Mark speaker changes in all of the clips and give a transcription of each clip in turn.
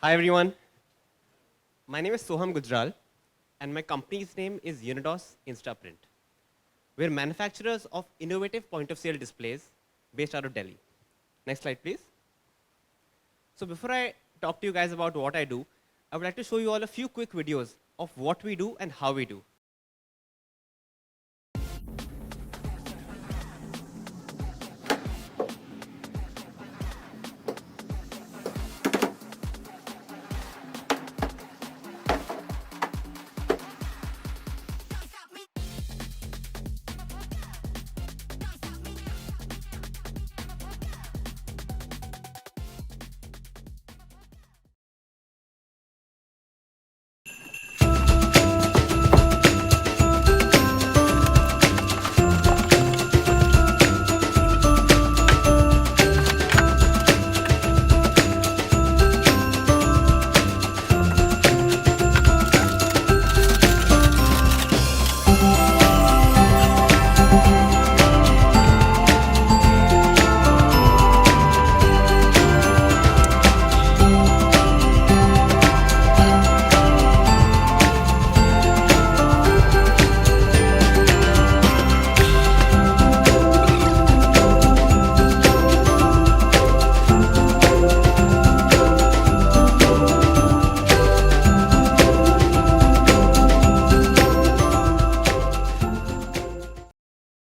Speaker 1: Hi everyone, my name is Soham Gujral and my company's name is Unidos Instaprint. We're manufacturers of innovative point of sale displays based out of Delhi. Next slide please. So before I talk to you guys about what I do, I would like to show you all a few quick videos of what we do and how we do.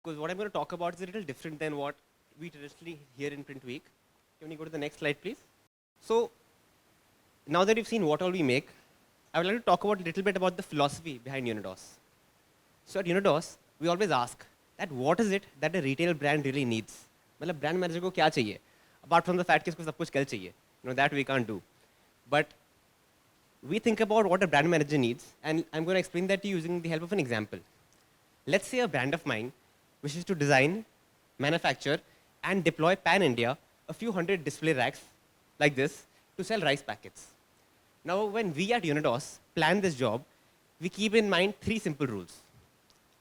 Speaker 1: Because what I'm going to talk about is a little different than what we traditionally hear in Print Week. Can you go to the next slide, please? So now that you've seen what all we make, I would like to talk about a little bit about the philosophy behind Unidos. So at Unidos, we always ask that what is it that a retail brand really needs? मतलब brand manager को क्या चाहिए? Apart from the fact कि उसको सब कुछ कल चाहिए. That we can't do. But we think about what a brand manager needs, and I'm going to explain that to you using the help of an example. Let's say a brand of mine wishes to design, manufacture, and deploy pan-India a few hundred display racks like this to sell rice packets. Now, when we at Unidos plan this job, we keep in mind three simple rules.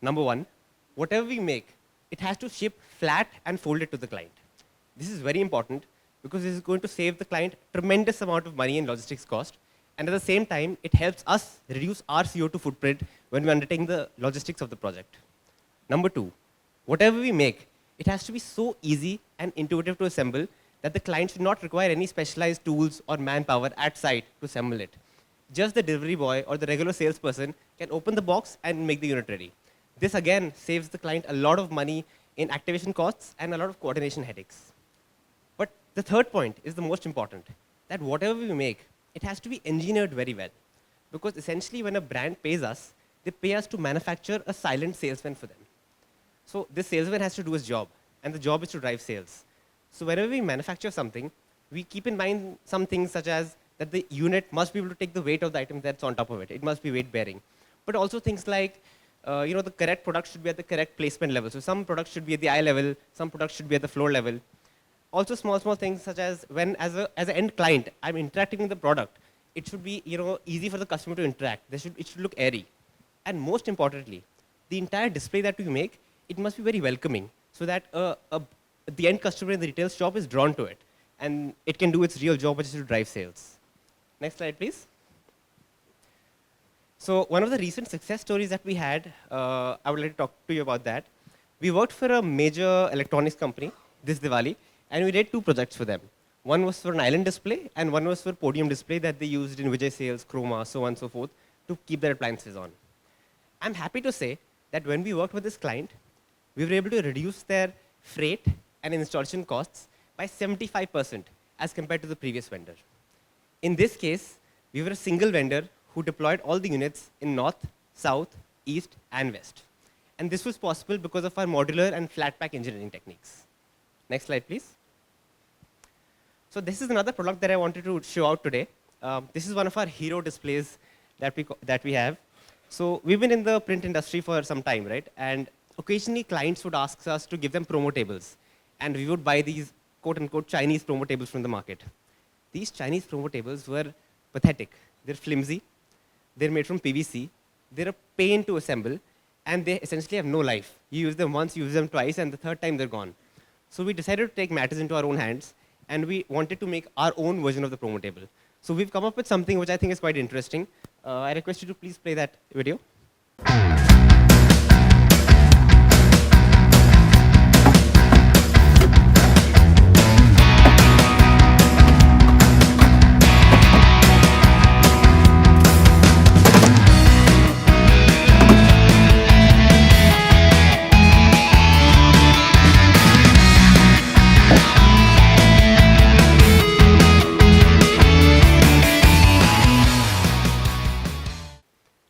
Speaker 1: Number one, whatever we make, it has to ship flat and folded to the client. This is very important because this is going to save the client tremendous amount of money in logistics cost, and at the same time, it helps us reduce our CO2 footprint when we're undertaking the logistics of the project. Number two, whatever we make, it has to be so easy and intuitive to assemble that the client should not require any specialized tools or manpower at site to assemble it. Just the delivery boy or the regular salesperson can open the box and make the unit ready. This again saves the client a lot of money in activation costs and a lot of coordination headaches. But the third point is the most important, that whatever we make, it has to be engineered very well. Because essentially when a brand pays us, they pay us to manufacture a silent salesman for them. So this salesman has to do his job, and the job is to drive sales. So whenever we manufacture something, we keep in mind some things such as that the unit must be able to take the weight of the item that's on top of it. It must be weight bearing. But also things like, the correct product should be at the correct placement level. So some products should be at the eye level, some products should be at the floor level. Also small things such as when as an end client, I'm interacting with the product, it should be easy for the customer to interact. It should look airy. And most importantly, the entire display that we make, it must be very welcoming so that the end customer in the retail shop is drawn to it. And it can do its real job, which is to drive sales. Next slide, please. So one of the recent success stories that we had, I would like to talk to you about that. We worked for a major electronics company this Diwali, and we did two projects for them. One was for an island display, and one was for podium display that they used in Vijay Sales, Chroma, so on and so forth, to keep their appliances on. I'm happy to say that when we worked with this client, we were able to reduce their freight and installation costs by 75% as compared to the previous vendor. In this case, we were a single vendor who deployed all the units in north, south, east, and west. And this was possible because of our modular and flat pack engineering techniques. Next slide, please. So this is another product that I wanted to show out today. This is one of our hero displays that we have. So we've been in the print industry for some time, right? And occasionally clients would ask us to give them promo tables. And we would buy these quote-unquote Chinese promo tables from the market. These Chinese promo tables were pathetic. They're flimsy. They're made from PVC. They're a pain to assemble. And they essentially have no life. You use them once, you use them twice, and the third time they're gone. So we decided to take matters into our own hands, and we wanted to make our own version of the promo table. So we've come up with something which I think is quite interesting. I request you to please play that video.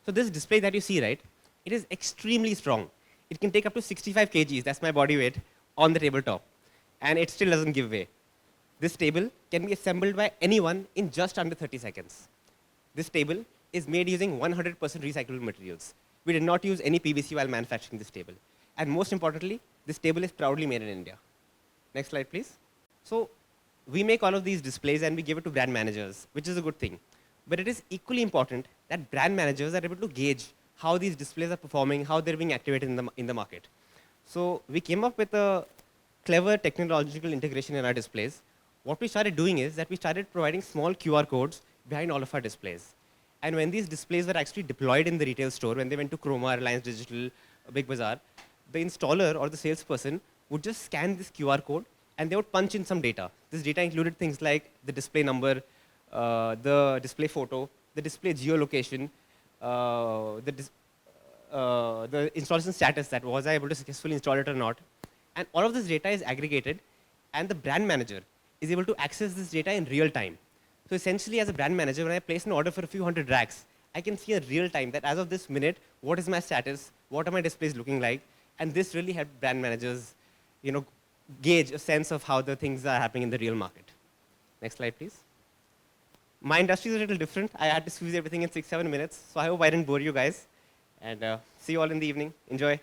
Speaker 1: So this display that you see, right, it is extremely strong. It can take up to 65 kgs, that's my body weight, on the tabletop. And it still doesn't give way. This table can be assembled by anyone in just under 30 seconds. This table is made using 100% recyclable materials. We did not use any PVC while manufacturing this table. And most importantly, this table is proudly made in India. Next slide, please. So we make all of these displays and we give it to brand managers, which is a good thing. But it is equally important that brand managers are able to gauge how these displays are performing, how they're being activated in the market. So we came up with a clever technological integration in our displays. What we started doing is that we started providing small QR codes behind all of our displays. And when these displays were actually deployed in the retail store, when they went to Chroma, Reliance Digital, Big Bazaar, the installer or the salesperson would just scan this QR code and they would punch in some data. This data included things like the display number, the display photo, the display geolocation, the installation status, that was I able to successfully install it or not. And all of this data is aggregated, and the brand manager is able to access this data in real time. So essentially, as a brand manager, when I place an order for a few hundred racks, I can see in real time that as of this minute, what is my status, what are my displays looking like, and this really helped brand managers, gauge a sense of how the things are happening in the real market. Next slide, please. My industry is a little different. I had to squeeze everything in 6-7 minutes, so I hope I didn't bore you guys. And see you all in the evening. Enjoy.